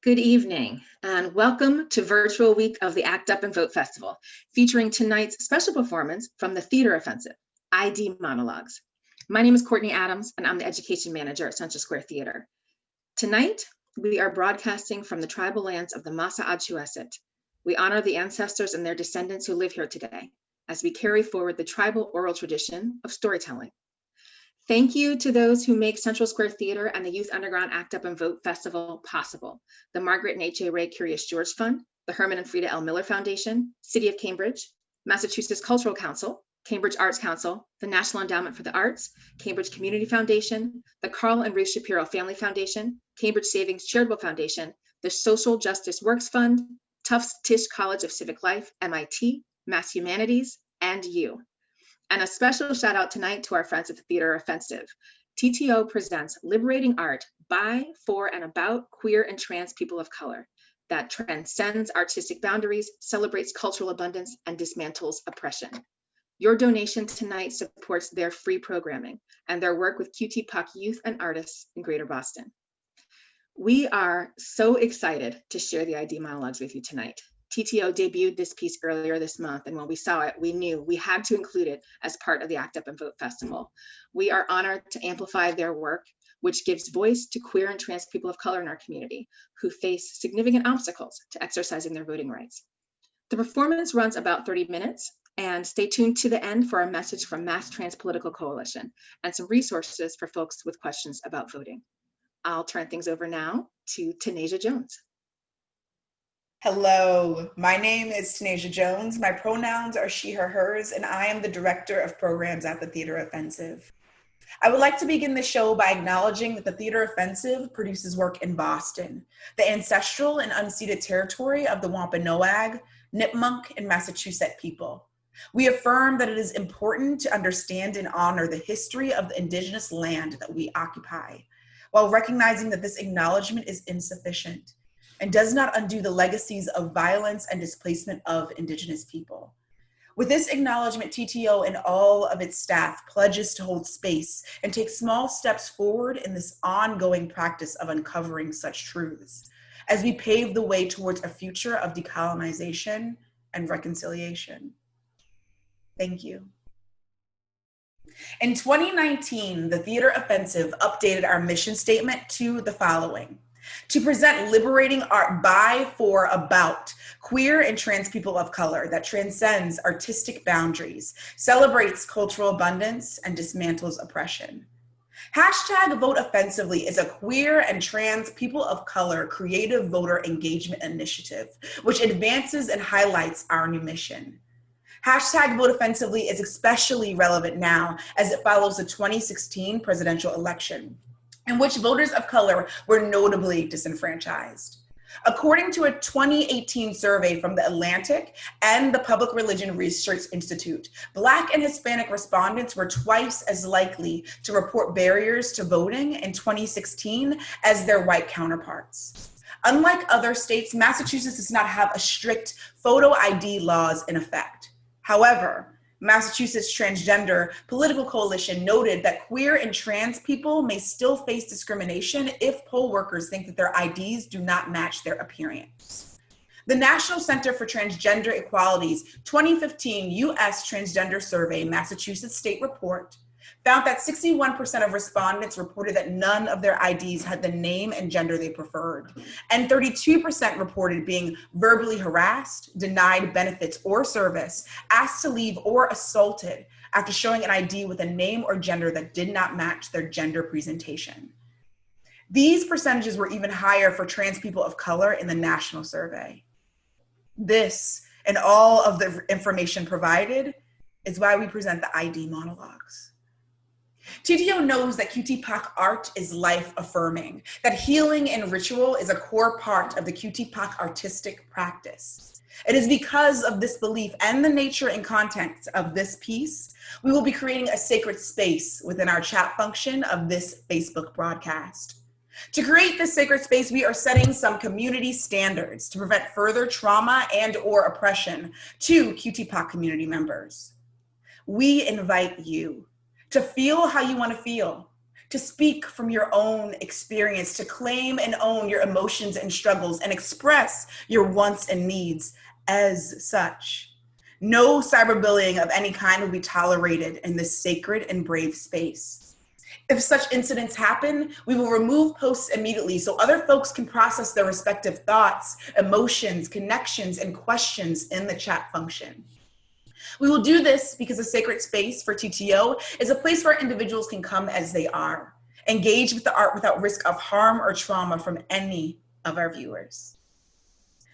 Good evening, and welcome to Virtual Week of the Act Up and Vote Festival, featuring tonight's special performance from the Theater Offensive, ID Monologues. My name is Courtney Adams, and I'm the Education Manager at Central Square Theater. Tonight, we are broadcasting from the tribal lands of the Masa Achuesit. We honor the ancestors and their descendants who live here today, as we carry forward the tribal oral tradition of storytelling. Thank you to those who make Central Square Theater and the Youth Underground Act Up and Vote Festival possible. The Margaret and H.A. Ray Curious George Fund, the Herman and Frida L. Miller Foundation, City of Cambridge, Massachusetts Cultural Council, Cambridge Arts Council, the National Endowment for the Arts, Cambridge Community Foundation, the Carl and Ruth Shapiro Family Foundation, Cambridge Savings Charitable Foundation, the Social Justice Works Fund, Tufts Tisch College of Civic Life, MIT, Mass Humanities, and you. And a special shout out tonight to our friends at the Theater Offensive. TTO presents liberating art by, for, and about queer and trans people of color that transcends artistic boundaries, celebrates cultural abundance, and dismantles oppression. Your donation tonight supports their free programming and their work with QT youth and artists in Greater Boston. We are so excited to share the ID Monologues with you tonight. TTO debuted this piece earlier this month, and when we saw it, we knew we had to include it as part of the Act Up and Vote Festival. We are honored to amplify their work, which gives voice to queer and trans people of color in our community who face significant obstacles to exercising their voting rights. The performance runs about 30 minutes, and stay tuned to the end for a message from Mass Trans Political Coalition and some resources for folks with questions about voting. I'll turn things over now to Tanasia Jones. Hello, my name is Tanasia Jones. My pronouns are she, her, hers, and I am the Director of Programs at the Theater Offensive. I would like to begin the show by acknowledging that the Theater Offensive produces work in Boston, the ancestral and unceded territory of the Wampanoag, Nipmuc, and Massachusetts people. We affirm that it is important to understand and honor the history of the indigenous land that we occupy, while recognizing that this acknowledgement is insufficient and does not undo the legacies of violence and displacement of Indigenous people. With this acknowledgement, TTO and all of its staff pledges to hold space and take small steps forward in this ongoing practice of uncovering such truths as we pave the way towards a future of decolonization and reconciliation. Thank you. In 2019, the Theater Offensive updated our mission statement to the following: to present liberating art by, for, about queer and trans people of color that transcends artistic boundaries, celebrates cultural abundance, and dismantles oppression. Hashtag Vote Offensively is a queer and trans people of color creative voter engagement initiative, which advances and highlights our new mission. Hashtag Vote Offensively is especially relevant now as it follows the 2016 presidential election, in which voters of color were notably disenfranchised. According to a 2018 survey from The Atlantic and the Public Religion Research Institute, Black and Hispanic respondents were twice as likely to report barriers to voting in 2016 as their white counterparts. Unlike other states, Massachusetts does not have a strict photo ID laws in effect. However, Massachusetts Transgender Political Coalition noted that queer and trans people may still face discrimination if poll workers think that their IDs do not match their appearance. The National Center for Transgender Equality's 2015 U.S. Transgender Survey Massachusetts State Report found that 61% of respondents reported that none of their IDs had the name and gender they preferred, and 32% reported being verbally harassed, denied benefits or service, asked to leave, or assaulted after showing an ID with a name or gender that did not match their gender presentation. These percentages were even higher for trans people of color in the national survey. This, and all of the information provided, is why we present the ID Monologues. TTO knows that QT-POC art is life-affirming, that healing and ritual is a core part of the QT-POC artistic practice. It is because of this belief and the nature and content of this piece, we will be creating a sacred space within our chat function of this Facebook broadcast. To create this sacred space, we are setting some community standards to prevent further trauma and/or oppression to QT-POC community members. We invite you to feel how you want to feel, to speak from your own experience, to claim and own your emotions and struggles and express your wants and needs as such. No cyberbullying of any kind will be tolerated in this sacred and brave space. If such incidents happen, we will remove posts immediately so other folks can process their respective thoughts, emotions, connections, and questions in the chat function. We will do this because a sacred space for TTO is a place where individuals can come as they are, engage with the art without risk of harm or trauma from any of our viewers.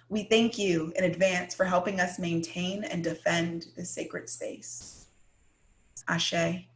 We thank you in advance for helping us maintain and defend this sacred space. Ashe.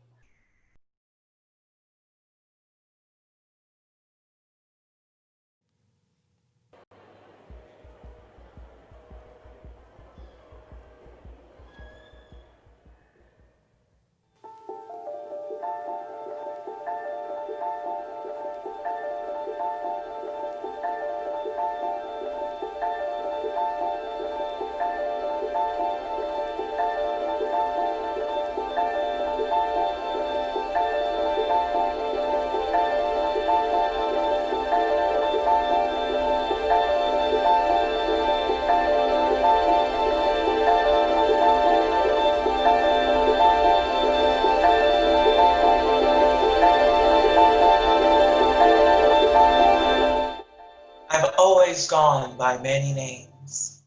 I've always gone by many names.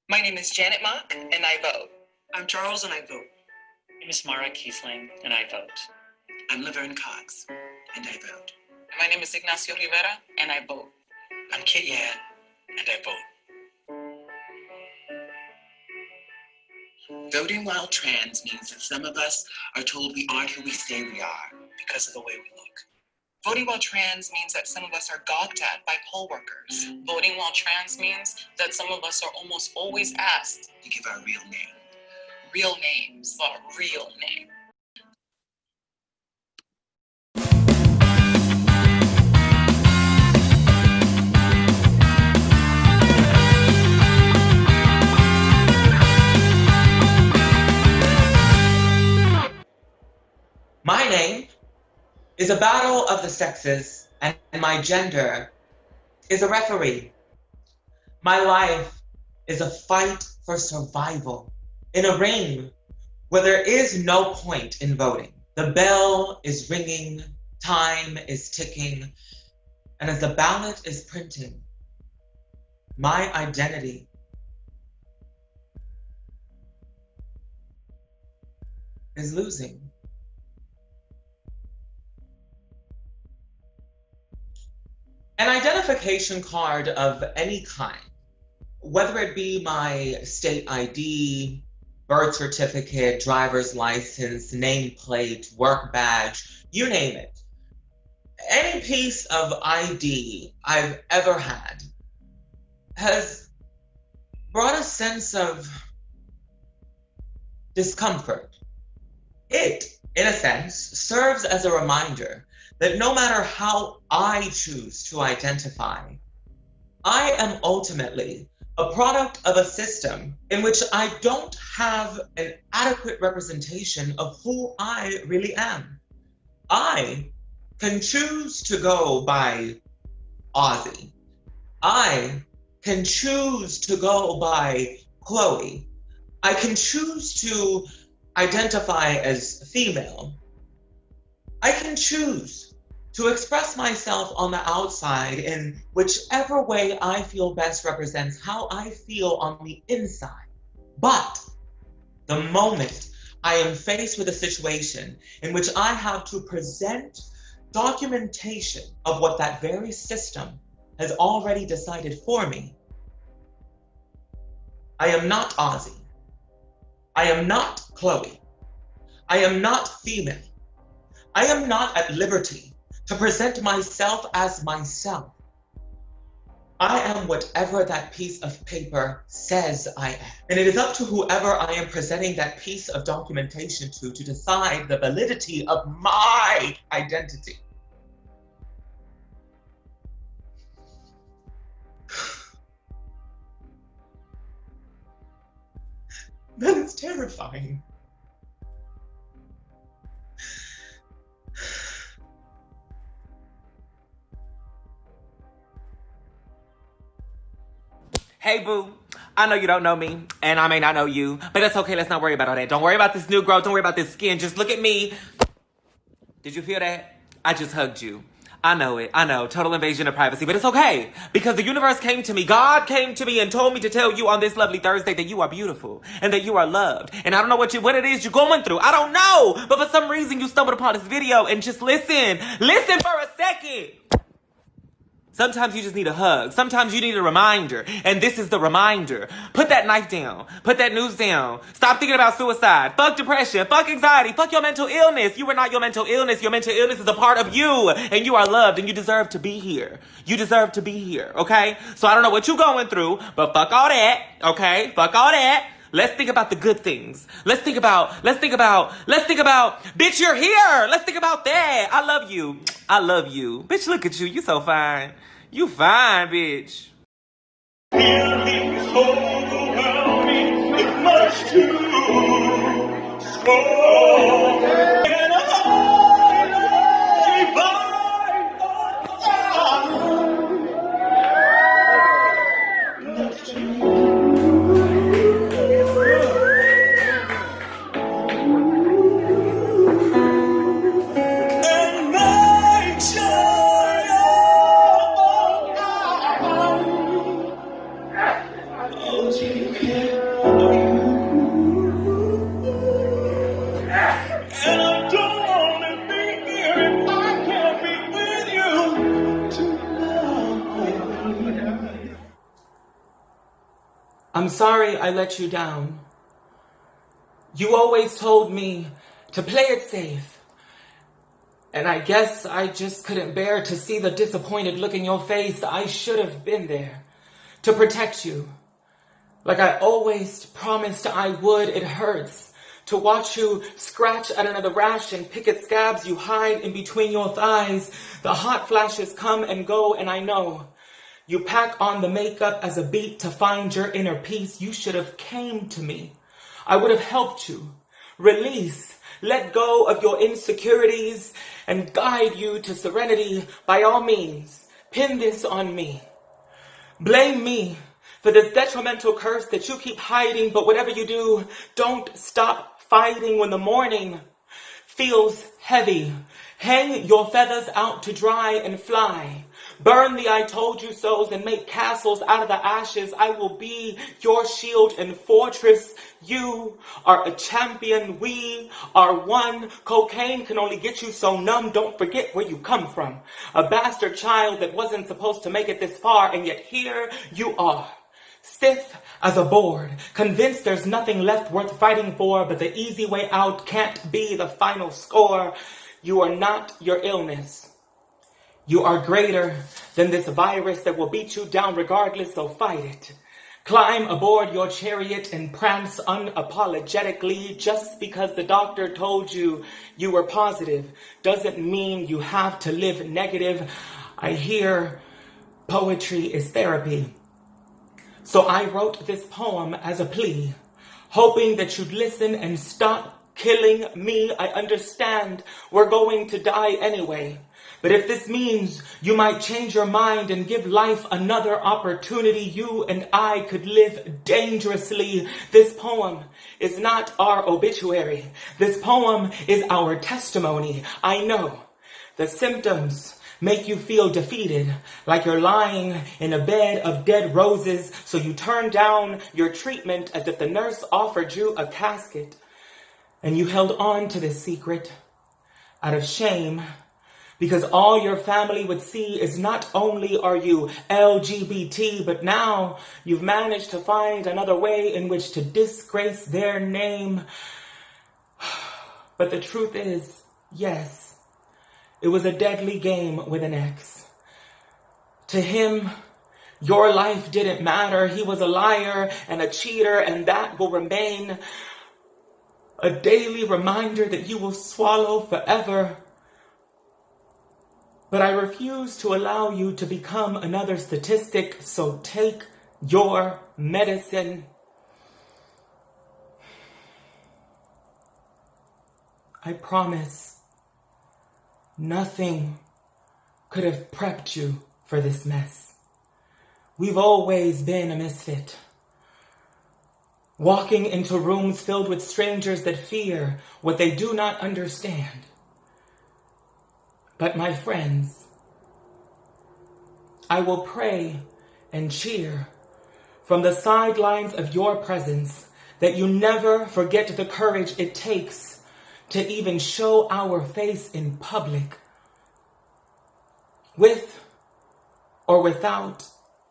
My name is Janet Mock, and I vote. I'm Charles, and I vote. My name is Mara Kiesling, and I vote. I'm Laverne Cox, and I vote. My name is Ignacio Rivera, and I vote. I'm Kit Yan, and I vote. Voting while trans means that some of us are told we aren't who we say we are because of the way we look. Voting while trans means that some of us are gawked at by poll workers. Voting while trans means that some of us are almost always asked to give our real name. Real names, our real name. My name is a battle of the sexes, and my gender is a referee. My life is a fight for survival in a ring where there is no point in voting. The bell is ringing, time is ticking, and as the ballot is printing, my identity is losing. An identification card of any kind, whether it be my state ID, birth certificate, driver's license, nameplate, work badge, you name it. Any piece of ID I've ever had has brought a sense of discomfort. It, in a sense, serves as a reminder that no matter how I choose to identify, I am ultimately a product of a system in which I don't have an adequate representation of who I really am. I can choose to go by Ozzy. I can choose to go by Chloe. I can choose to identify as female. I can choose to express myself on the outside in whichever way I feel best represents how I feel on the inside. But the moment I am faced with a situation in which I have to present documentation of what that very system has already decided for me, I am not Ozzy. I am not Chloe. I am not female. I am not at liberty to present myself as myself. I am whatever that piece of paper says I am. And it is up to whoever I am presenting that piece of documentation to decide the validity of my identity. then it's terrifying. Hey, boo. I know you don't know me, and I may not know you, but that's okay. Let's not worry about all that. Don't worry about this new growth. Don't worry about this skin. Just look at me. Did you feel that? I just hugged you. I know it. I know. Total invasion of privacy, but it's okay. Because the universe came to me. God came to me and told me to tell you on this lovely Thursday that you are beautiful and that you are loved. And I don't know what it is you're going through. I don't know. But for some reason, you stumbled upon this video and just listen. Listen for a second. Sometimes you just need a hug. Sometimes you need a reminder. And this is the reminder. Put that knife down. Put that news down. Stop thinking about suicide. Fuck depression. Fuck anxiety. Fuck your mental illness. You are not your mental illness. Your mental illness is a part of you. And you are loved and you deserve to be here. You deserve to be here. Okay? So I don't know what you're going through, but fuck all that. Okay? Fuck all that. Let's think about the good things. Let's think about, bitch, you're here. Let's think about that. I love you. I love you. Bitch, look at you. You so fine. You fine, bitch. Feelings overwhelming. It's much too strong. And I next to you. I'm sorry I let you down. You always told me to play it safe. And I guess I just couldn't bear to see the disappointed look in your face. I should have been there to protect you. Like I always promised I would. It hurts to watch you scratch at another rash and pick at scabs you hide in between your thighs. The hot flashes come and go, and I know you pack on the makeup as a beat to find your inner peace. You should have came to me. I would have helped you release, let go of your insecurities and guide you to serenity. By all means, pin this on me. Blame me for this detrimental curse that you keep hiding. But whatever you do, don't stop fighting when the morning feels heavy. Hang your feathers out to dry and fly. Burn the I told you so's and make castles out of the ashes. I will be your shield and fortress. You are a champion. We are one. Cocaine can only get you so numb. Don't forget where you come from. A bastard child that wasn't supposed to make it this far, and yet here you are. Stiff as a board, convinced there's nothing left worth fighting for, but the easy way out can't be the final score. You are not your illness. You are greater than this virus that will beat you down regardless, so fight it. Climb aboard your chariot and prance unapologetically. Just because the doctor told you you were positive doesn't mean you have to live negative. I hear poetry is therapy. So I wrote this poem as a plea, hoping that you'd listen and stop killing me. I understand we're going to die anyway. But if this means you might change your mind and give life another opportunity, you and I could live dangerously. This poem is not our obituary. This poem is our testimony. I know the symptoms make you feel defeated, like you're lying in a bed of dead roses, so you turn down your treatment as if the nurse offered you a casket. And you held on to this secret out of shame, because all your family would see is not only are you LGBT, but now you've managed to find another way in which to disgrace their name. But the truth is, yes, it was a deadly game with an ex. To him, your life didn't matter. He was a liar and a cheater, and that will remain a daily reminder that you will swallow forever. But I refuse to allow you to become another statistic, so take your medicine. I promise nothing could have prepped you for this mess. We've always been a misfit. Walking into rooms filled with strangers that fear what they do not understand. But my friends, I will pray and cheer from the sidelines of your presence that you never forget the courage it takes to even show our face in public, with or without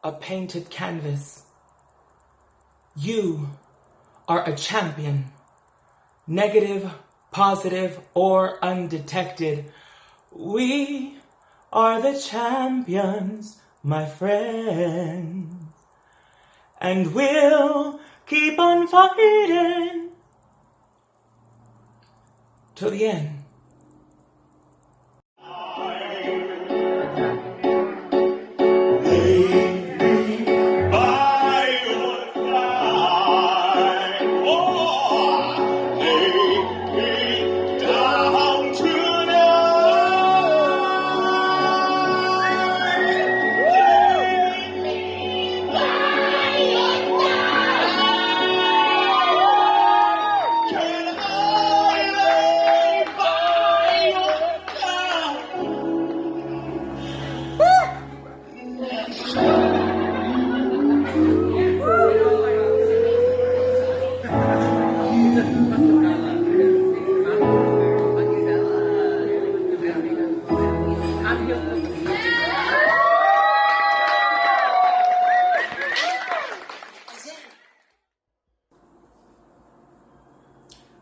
a painted canvas. You are a champion, negative, positive, or undetected. We are the champions, my friends, and we'll keep on fighting till the end.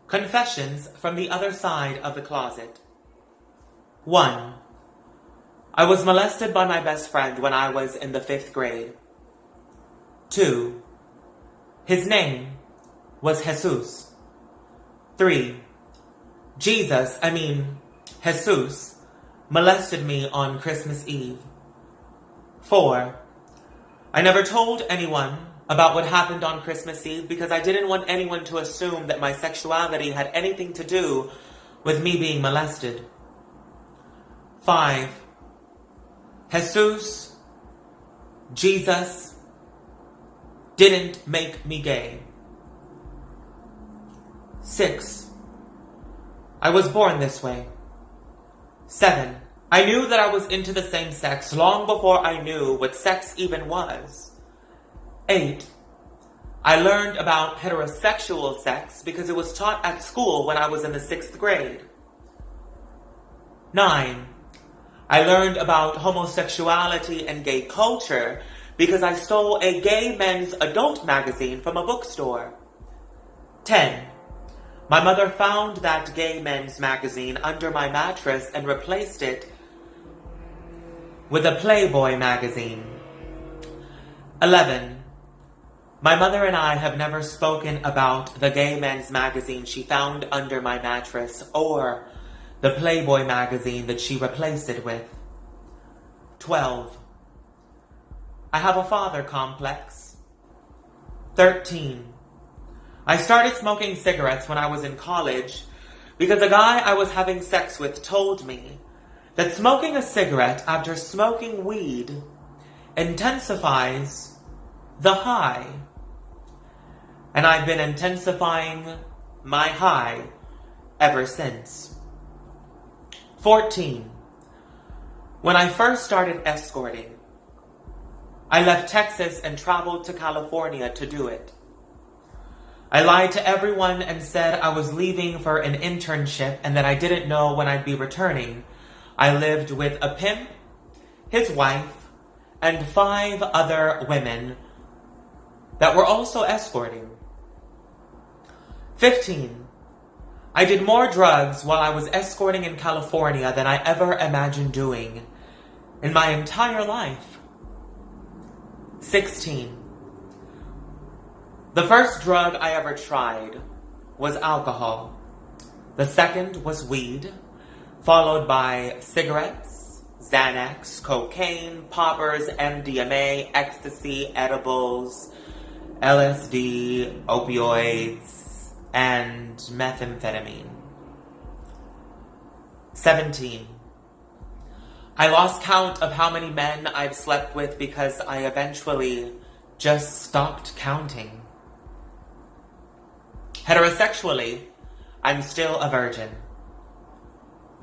Confessions from the other side of the closet. 1. I was molested by my best friend when I was in the 5th grade. 2. His name was Jesus. 3. Jesus molested me on Christmas Eve. 4. I never told anyone about what happened on Christmas Eve because I didn't want anyone to assume that my sexuality had anything to do with me being molested. 5. Jesus didn't make me gay. 6. I was born this way. 7. I knew that I was into the same sex long before I knew what sex even was. 8. I learned about heterosexual sex because it was taught at school when I was in the 6th grade. 9. I learned about homosexuality and gay culture because I stole a gay men's adult magazine from a bookstore. 10. My mother found that gay men's magazine under my mattress and replaced it with a Playboy magazine. 11. My mother and I have never spoken about the gay men's magazine she found under my mattress or the Playboy magazine that she replaced it with. 12. I have a father complex. 13. I started smoking cigarettes when I was in college because a guy I was having sex with told me that smoking a cigarette after smoking weed intensifies the high. And I've been intensifying my high ever since. 14. When I first started escorting, I left Texas and traveled to California to do it. I lied to everyone and said I was leaving for an internship and that I didn't know when I'd be returning. I lived with a pimp, his wife, and 5 other women that were also escorting. 15. I did more drugs while I was escorting in California than I ever imagined doing in my entire life. 16. The first drug I ever tried was alcohol. The second was weed, followed by cigarettes, Xanax, cocaine, poppers, MDMA, ecstasy, edibles, LSD, opioids, and methamphetamine. 17. I lost count of how many men I've slept with because I eventually just stopped counting. Heterosexually, I'm still a virgin.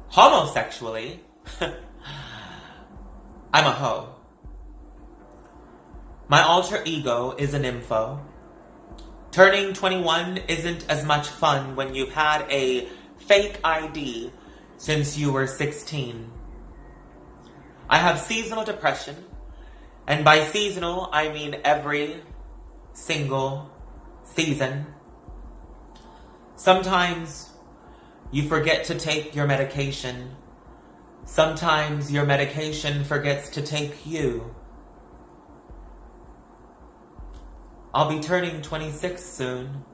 Homosexually, I'm a hoe. My alter ego is an nympho. Turning 21 isn't as much fun when you've had a fake ID since you were 16. I have seasonal depression, and by seasonal, I mean every single season. Sometimes you forget to take your medication. Sometimes your medication forgets to take you. I'll be turning 26 soon.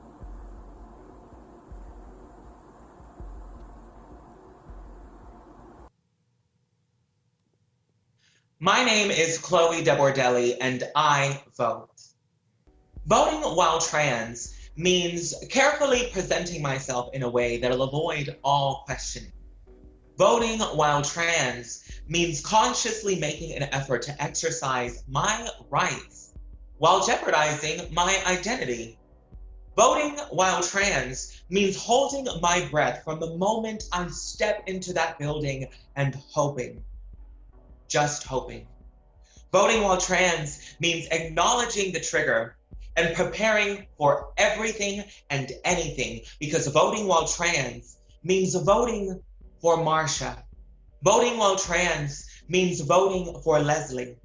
My name is Chloe DeBordelli, and I vote. Voting while trans means carefully presenting myself in a way that'll avoid all questioning. Voting while trans means consciously making an effort to exercise my rights while jeopardizing my identity. Voting while trans means holding my breath from the moment I step into that building and hoping, just hoping. Voting while trans means acknowledging the trigger and preparing for everything and anything, because voting while trans means voting for Marsha. Voting while trans means voting for Leslie.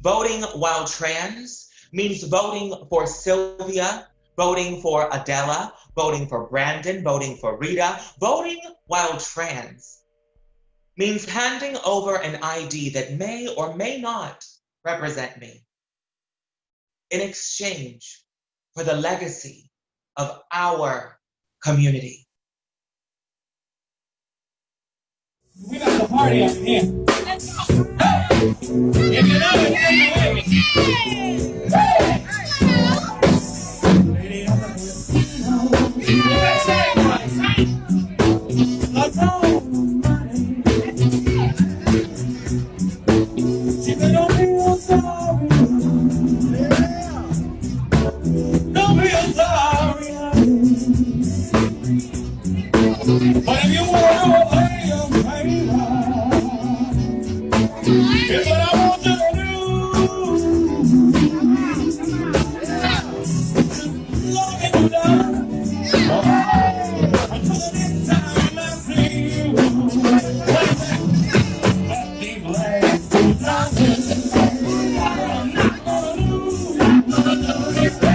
Voting while trans means voting for Sylvia, voting for Adela, voting for Brandon, voting for Rita. Voting while trans means handing over an ID that may or may not represent me in exchange for the legacy of our community. We got the party up here. If you know it, take it away. Lady on the she said, don't feel sorry. Don't feel sorry. But if you want to pay your here's what I want you to do. Love it, you down. Until the next time I see you. Keep laughing. I'm not gonna lose. I'm not gonna lose.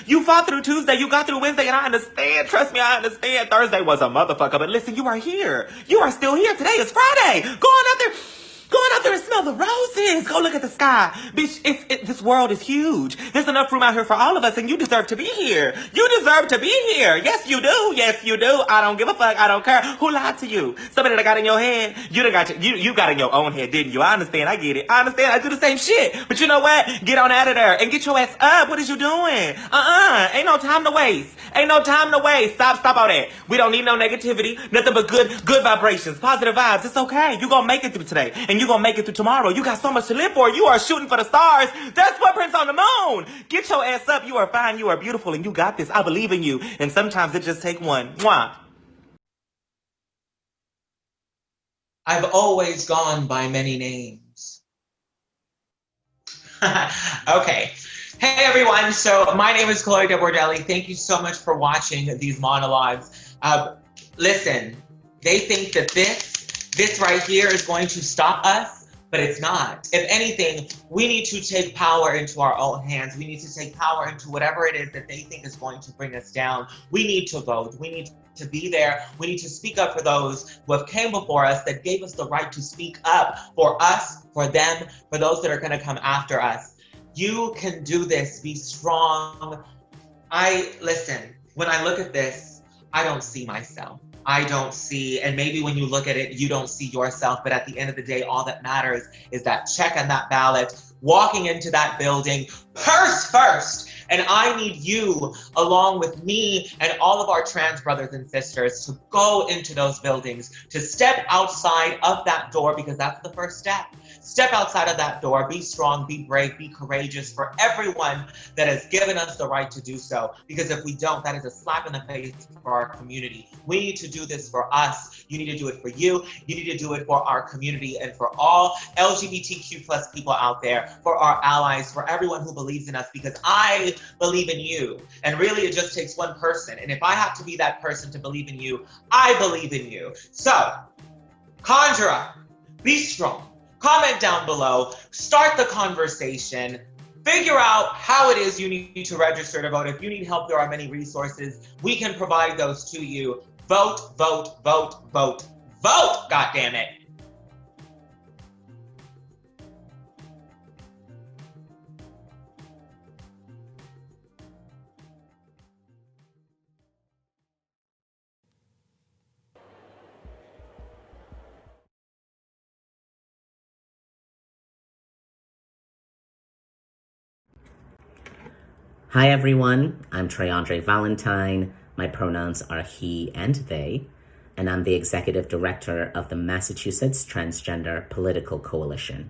You fought through Tuesday, you got through Wednesday, and I understand. Trust me, I understand. Thursday was a motherfucker, but listen, you are here. You are still here. Today is Friday. Go on out there. Go on out there and smell the roses. Go look at the sky. Bitch, this world is huge. There's enough room out here for all of us, and you deserve to be here. You deserve to be here. Yes, you do. Yes, you do. I don't give a fuck. I don't care. Who lied to you? Somebody that got in your head? You got in your own head, didn't you? I understand. I get it. I understand. I do the same shit. But you know what? Get on out of there and get your ass up. What is you doing? Ain't no time to waste. Ain't no time to waste. Stop all that. We don't need no negativity. Nothing but good vibrations, positive vibes. It's okay. You gonna make it through today, and you gonna make it through tomorrow. You got so much to live for. You are shooting for the stars. That's footprints on the moon. Get your ass up. You are fine. You are beautiful, and you got this. I believe in you. And sometimes it just takes one. Mwah. I've always gone by many names. Okay. Hey everyone, so my name is Chloe DeBordelli. Thank you so much for watching these monologues. Listen, they think that this right here is going to stop us, but it's not. If anything, we need to take power into our own hands. We need to take power into whatever it is that they think is going to bring us down. We need to vote. We need to be there. We need to speak up for those who have came before us, that gave us the right to speak up for us, for them, for those that are going to come after us. You can do this. Be strong. Listen, when I look at this, I don't see myself. I don't see, and maybe when you look at it, you don't see yourself, but at the end of the day, all that matters is that check on that ballot, walking into that building, purse first. And I need you, along with me and all of our trans brothers and sisters, to go into those buildings, to step outside of that door, because that's the first step. Step outside of that door, be strong, be brave, be courageous for everyone that has given us the right to do so. Because if we don't, that is a slap in the face for our community. We need to do this for us. You need to do it for you. You need to do it for our community and for all LGBTQ plus people out there, for our allies, for everyone who believes in us, because I believe in you. And really, it just takes one person. And if I have to be that person to believe in you, I believe in you. So, conjure up, be strong. Comment down below, start the conversation, figure out how it is you need to register to vote. If you need help, there are many resources. We can provide those to you. Vote, vote, vote, vote, vote, goddammit. Hi everyone, I'm Trey Andre Valentine. My pronouns are he and they, and I'm the executive director of the Massachusetts Transgender Political Coalition.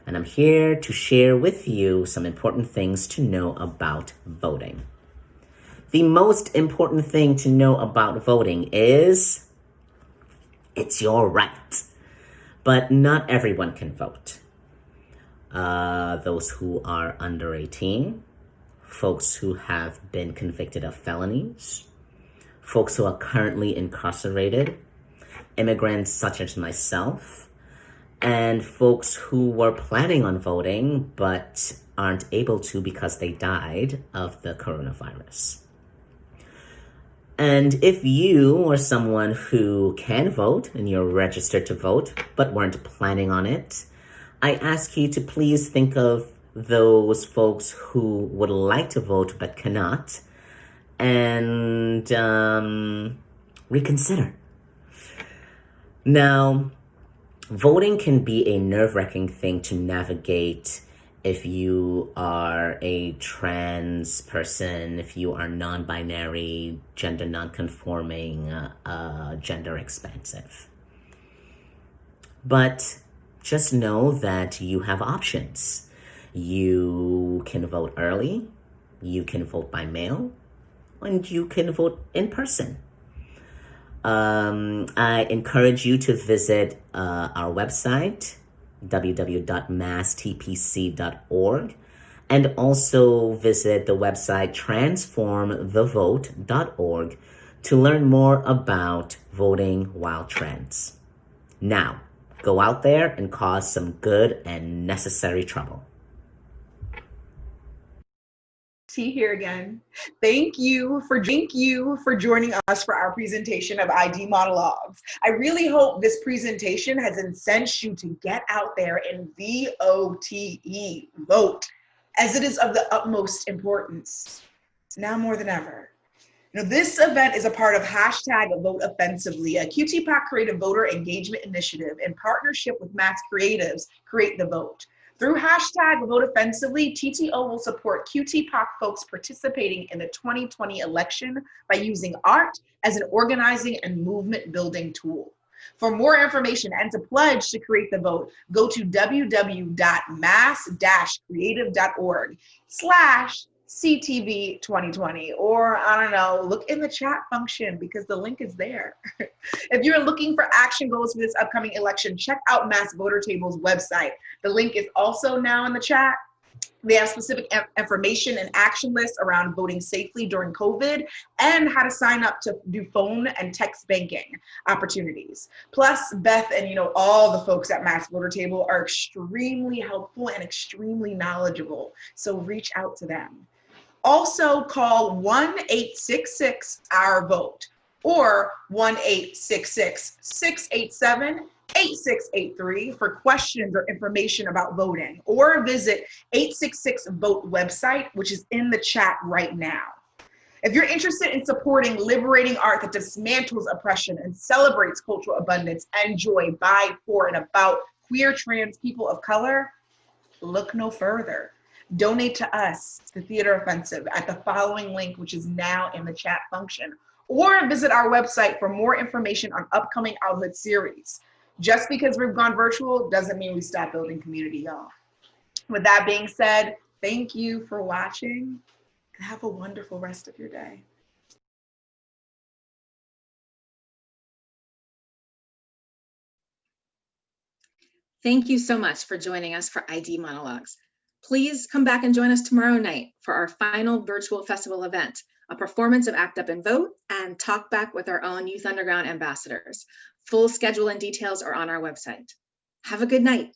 And I'm here to share with you some important things to know about voting. The most important thing to know about voting is it's your right. But not everyone can vote. Those who are under 18, folks who have been convicted of felonies, folks who are currently incarcerated, immigrants such as myself, and folks who were planning on voting but aren't able to because they died of the coronavirus. And if you or someone who can vote and you're registered to vote but weren't planning on it, I ask you to please think of those folks who would like to vote but cannot, and reconsider. Now, voting can be a nerve-wracking thing to navigate if you are a trans person, if you are non-binary, gender non-conforming, gender expansive. But just know that you have options. You can vote early, you can vote by mail, and you can vote in person. I encourage you to visit our website, www.masstpc.org, and also visit the website transformthevote.org to learn more about voting while trans. Now, go out there and cause some good and necessary trouble. T here again. Thank you for joining us for our presentation of ID Monologues. I really hope this presentation has incensed you to get out there and vote, as it is of the utmost importance, now more than ever. This event is a part of hashtag Vote Offensively, a QTPOC creative voter engagement initiative in partnership with Matt's Creatives Create the Vote. Through hashtag Vote Offensively, TTO will support QTPOC folks participating in the 2020 election by using art as an organizing and movement building tool. For more information and to pledge to create the vote, go to www.mass-creative.org/CTV 2020, or I don't know, look in the chat function because the link is there. If you're looking for action goals for this upcoming election, check out Mass Voter Table's website. The link is also now in the chat. They have specific information and action lists around voting safely during COVID and how to sign up to do phone and text banking opportunities. Plus, Beth and all the folks at Mass Voter Table are extremely helpful and extremely knowledgeable. So reach out to them. Also call 1-866-OUR-VOTE or 1-866-687-8683 for questions or information about voting, or visit 866 Vote website, which is in the chat right now. If you're interested in supporting liberating art that dismantles oppression and celebrates cultural abundance and joy by, for, and about queer, trans people of color, look no further. Donate to us, the Theater Offensive, at the following link, which is now in the chat function, or visit our website for more information on upcoming Outlet series. Just because we've gone virtual doesn't mean we stop building community, y'all. With that being said, thank you for watching and have a wonderful rest of your day. Thank you so much for joining us for ID Monologues. Please come back and join us tomorrow night for our final virtual festival event, a performance of Act Up and Vote and Talk Back with our own Youth Underground ambassadors. Full schedule and details are on our website. Have a good night.